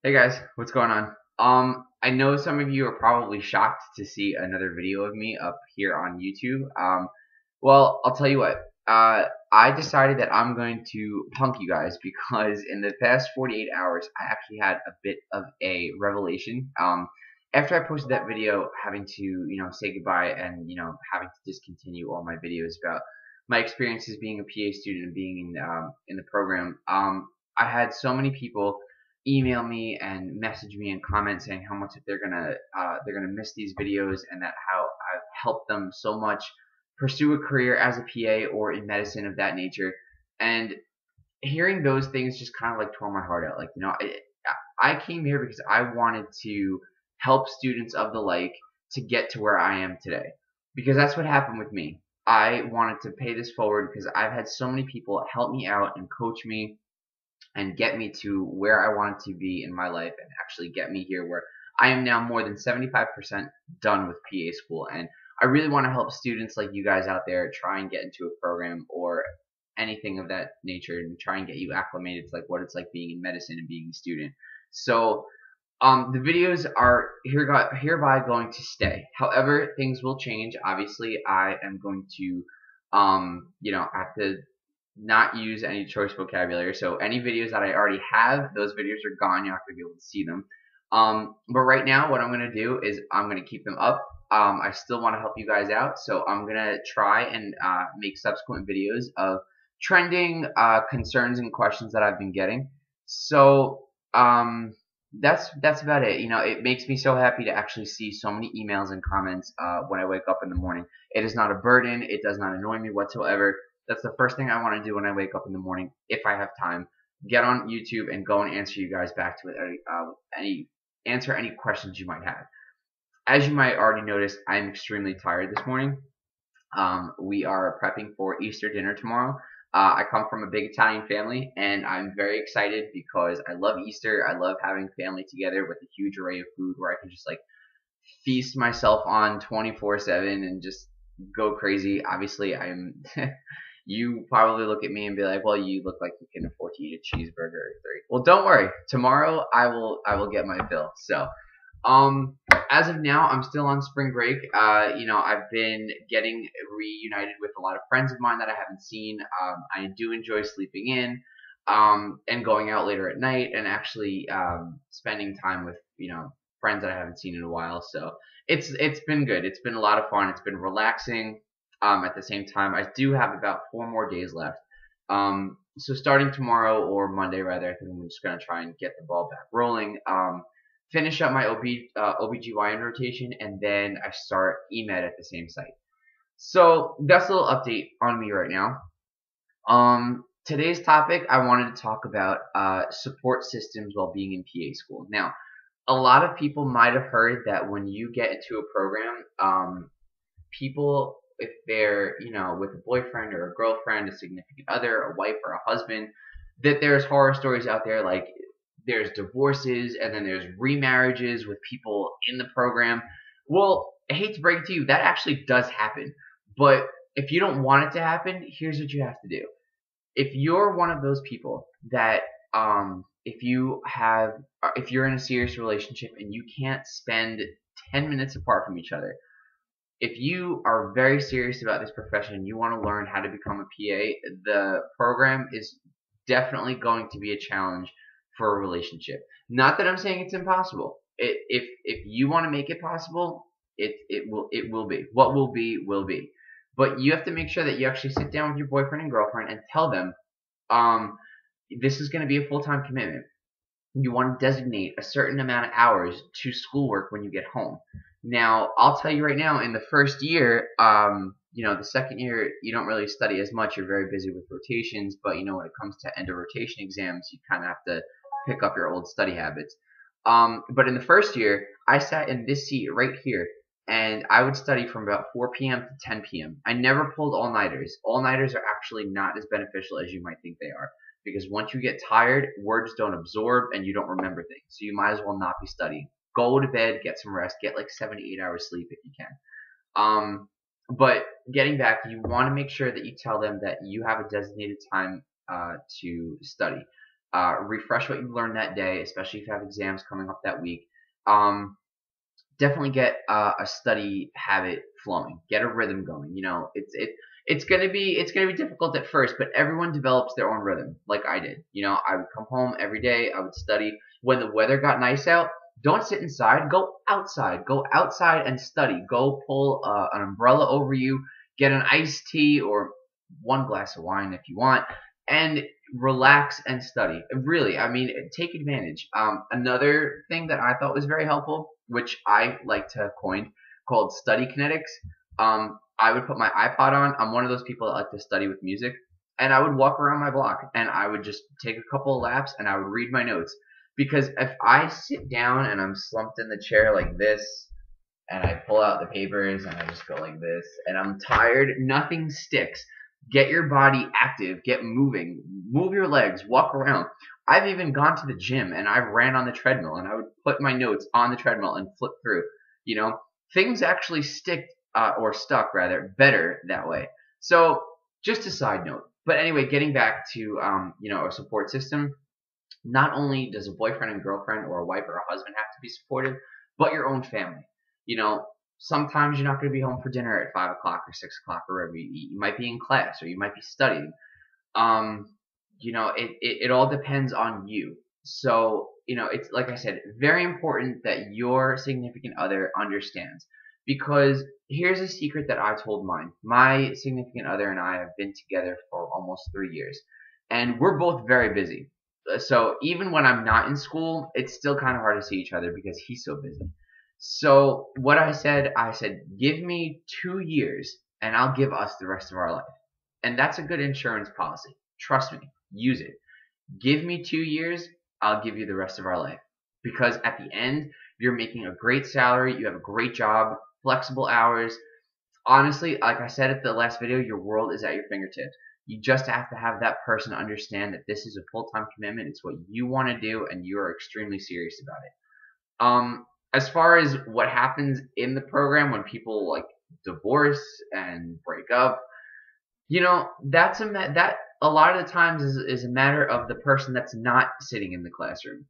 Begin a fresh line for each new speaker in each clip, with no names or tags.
Hey guys, what's going on? I know some of you are probably shocked to see another video of me up here on YouTube. Well, I'll tell you what. I decided that I'm going to punk you guys because in the past 48 hours, I actually had a bit of a revelation. After I posted that video, having to, say goodbye and, having to discontinue all my videos about my experiences being a PA student and being in the program. I had so many people email me and message me and comment saying how much they're gonna miss these videos and that how I've helped them so much pursue a career as a PA or in medicine of that nature. And hearing those things just kind of like tore my heart out. Like, I came here because I wanted to help students of the like to get to where I am today. Because that's what happened with me. I wanted to pay this forward because I've had so many people help me out and coach me and get me to where I wanted to be in my life and actually get me here where I am now more than 75% done with PA school. And I really want to help students like you guys out there try and get into a program or anything of that nature and try and get you acclimated to like what it's like being in medicine and being a student. So the videos are hereby going to stay. However, things will change. Obviously, I am going to have to not use any choice vocabulary. So any videos that I already have, those videos are gone. You're not going to be able to see them. But right now, what I'm going to do is I'm going to keep them up. I still want to help you guys out, so I'm going to try and make subsequent videos of trending concerns and questions that I've been getting. So that's about it. It makes me so happy to actually see so many emails and comments when I wake up in the morning. It is not a burden. It does not annoy me whatsoever. That's the first thing I want to do when I wake up in the morning, if I have time. Get on YouTube and go and answer you guys back to answer any questions you might have. As you might already notice, I'm extremely tired this morning. We are prepping for Easter dinner tomorrow. I come from a big Italian family, and I'm very excited because I love Easter. I love having family together with a huge array of food where I can just like feast myself on 24/7 and just go crazy. Obviously, I'm. You probably look at me and be like, "Well, you look like you can afford to eat a cheeseburger or three." Well, don't worry. Tomorrow, I will get my fill. So, as of now, I'm still on spring break. I've been getting reunited with a lot of friends of mine that I haven't seen. I do enjoy sleeping in, and going out later at night, and actually spending time with friends that I haven't seen in a while. So it's been good. It's been a lot of fun. It's been relaxing. At the same time, I do have about 4 more days left. So starting tomorrow or Monday, rather, I think I'm just gonna try and get the ball back rolling. Finish up my OBGYN rotation, and then I start EMED at the same site. So that's a little update on me right now. Today's topic, I wanted to talk about support systems while being in PA school. Now, a lot of people might have heard that when you get into a program, people, if they're, with a boyfriend or a girlfriend, a significant other, a wife or a husband, that there's horror stories out there like there's divorces and then there's remarriages with people in the program. Well, I hate to break it to you, that actually does happen. But if you don't want it to happen, here's what you have to do. If you're one of those people that if you're in a serious relationship and you can't spend 10 minutes apart from each other, if you are very serious about this profession, you want to learn how to become a PA, the program is definitely going to be a challenge for a relationship. Not that I'm saying it's impossible. If you want to make it possible, it will be. What will be will be. But you have to make sure that you actually sit down with your boyfriend and girlfriend and tell them, this is going to be a full-time commitment. You want to designate a certain amount of hours to schoolwork when you get home. Now, I'll tell you right now, in the first year, the second year, you don't really study as much. You're very busy with rotations, but when it comes to end of rotation exams, you kind of have to pick up your old study habits. But in the first year, I sat in this seat right here, and I would study from about 4 p.m. to 10 p.m. I never pulled all-nighters. All-nighters are actually not as beneficial as you might think they are, because once you get tired, words don't absorb and you don't remember things. So you might as well not be studying. Go to bed, get some rest, get like 7 to 8 hours sleep if you can. But getting back, you want to make sure that you tell them that you have a designated time to study. refresh what you learned that day, especially if you have exams coming up that week. Um, Definitely get a study habit flowing. Get a rhythm going. It's gonna be difficult at first, but everyone develops their own rhythm, like I did. I would come home every day. I would study. When the weather got nice out, don't sit inside. Go outside. Go outside and study. Go pull an umbrella over you. Get an iced tea or one glass of wine if you want, and relax and study. Really, I mean, take advantage. Another thing that I thought was very helpful, which I like to coin, called study kinetics. I would put my iPod on. I'm one of those people that like to study with music, and I would walk around my block, and I would just take a couple of laps, and I would read my notes. Because if I sit down and I'm slumped in the chair like this, and I pull out the papers and I just go like this, and I'm tired, nothing sticks. Get your body active, get moving, move your legs, walk around. I've even gone to the gym and I ran on the treadmill and I would put my notes on the treadmill and flip through. You know, things actually stick or stuck rather better that way. So just a side note. But anyway, getting back to a support system. Not only does a boyfriend and girlfriend or a wife or a husband have to be supportive, but your own family. You know, sometimes you're not going to be home for dinner at 5 o'clock or 6 o'clock or wherever you eat. You might be in class or you might be studying. Um, it all depends on you. So, it's like I said, very important that your significant other understands. Because here's a secret that I told mine. My significant other and I have been together for almost 3 years. And we're both very busy. So even when I'm not in school, it's still kind of hard to see each other because he's so busy. So what I said, give me 2 years and I'll give us the rest of our life. And that's a good insurance policy. Trust me, use it. Give me 2 years, I'll give you the rest of our life. Because at the end, you're making a great salary, you have a great job, flexible hours. Honestly, like I said at the last video, your world is at your fingertips. You just have to have that person understand that this is a full-time commitment. It's what you want to do, and you are extremely serious about it. As far as what happens in the program when people like divorce and break up, that's that a lot of the times is a matter of the person that's not sitting in the classroom.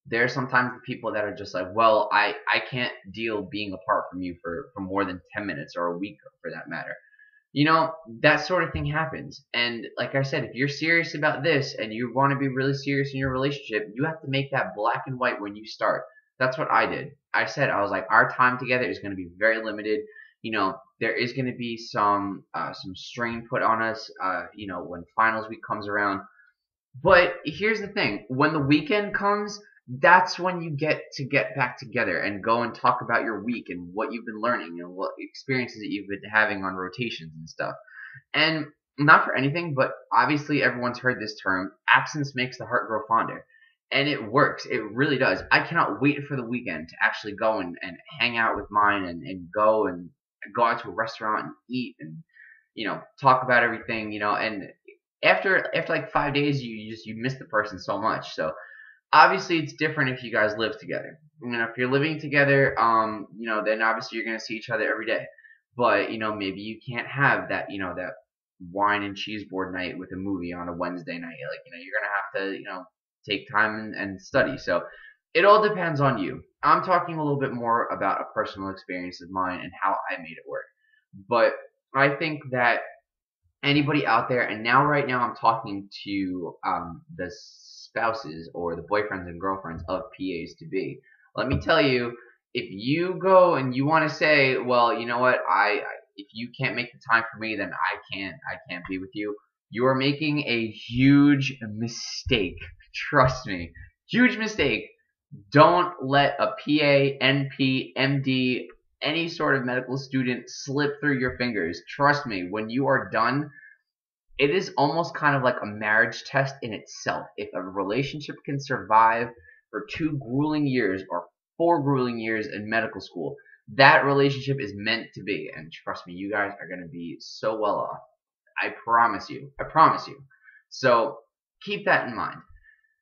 There are sometimes the people that are just like, well, I can't deal being apart from you for more than 10 minutes or a week for that matter. That sort of thing happens. And like I said, if you're serious about this and you want to be really serious in your relationship, you have to make that black and white when you start. That's what I did. I was like, our time together is going to be very limited. There is going to be some strain put on us, when finals week comes around. But here's the thing. When the weekend comes, that's when you get back together and go and talk about your week and what you've been learning and what experiences that you've been having on rotations and stuff. And not for anything, but obviously everyone's heard this term, absence makes the heart grow fonder. And it works. It really does. I cannot wait for the weekend to actually go and hang out with mine and go out to a restaurant and eat and, talk about everything, and after like 5 days, you miss the person so much. So obviously it's different if you guys live together. If you're living together, then obviously you're gonna see each other every day. But maybe you can't have that, that wine and cheese board night with a movie on a Wednesday night. Like, you're gonna have to, take time and study. So it all depends on you. I'm talking a little bit more about a personal experience of mine and how I made it work. But I think that anybody out there, and right now I'm talking to the spouses or the boyfriends and girlfriends of PAs to be. Let me tell you, if you go and you want to say, well, you know what, if you can't make the time for me, then I can't be with you. You are making a huge mistake. Trust me, huge mistake. Don't let a PA, NP, MD, any sort of medical student slip through your fingers. Trust me, when you are done, it is almost kind of like a marriage test in itself. If a relationship can survive for 2 grueling years or 4 grueling years in medical school, that relationship is meant to be. And trust me, you guys are going to be so well off. I promise you. I promise you. So keep that in mind.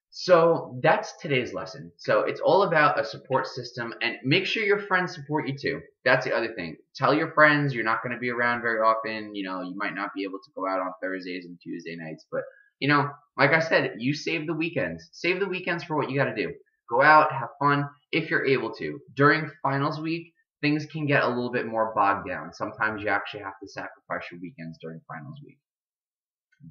So that's today's lesson. So it's all about a support system, and make sure your friends support you too. That's the other thing. Tell your friends you're not going to be around very often. You might not be able to go out on Thursdays and Tuesday nights, but you know, like I said, you save the weekends. Save the weekends for what you got to do. Go out, have fun if you're able to. During finals week, things can get a little bit more bogged down. Sometimes you actually have to sacrifice your weekends during finals week.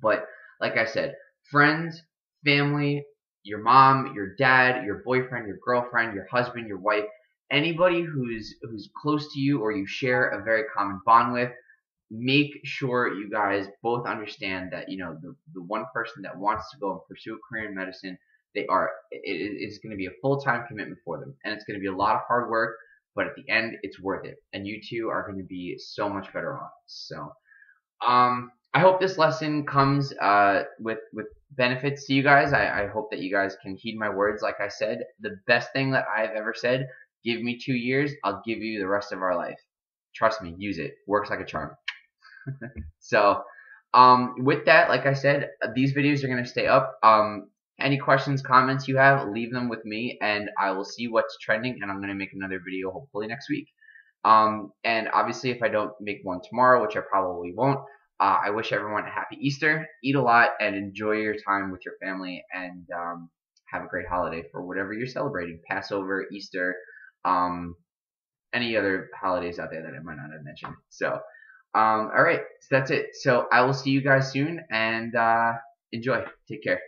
But like I said, friends, family, your mom, your dad, your boyfriend, your girlfriend, your husband, your wife, anybody who's close to you or you share a very common bond with, make sure you guys both understand that, you know, the one person that wants to go and pursue a career in medicine, it's going to be a full-time commitment for them, and it's going to be a lot of hard work, but at the end it's worth it, and you two are going to be so much better off. So I hope this lesson comes with benefits to you guys. I hope that you guys can heed my words. Like I said, the best thing that I've ever said, give me 2 years, I'll give you the rest of our life. Trust me, use it. Works like a charm. So, with that, like I said, these videos are going to stay up. Any questions, comments you have, leave them with me, and I will see what's trending, and I'm going to make another video hopefully next week. And obviously, if I don't make one tomorrow, which I probably won't, I wish everyone a happy Easter. Eat a lot and enjoy your time with your family, and have a great holiday for whatever you're celebrating. Passover, Easter, any other holidays out there that I might not have mentioned. So, all right, so that's it. So I will see you guys soon, and enjoy. Take care.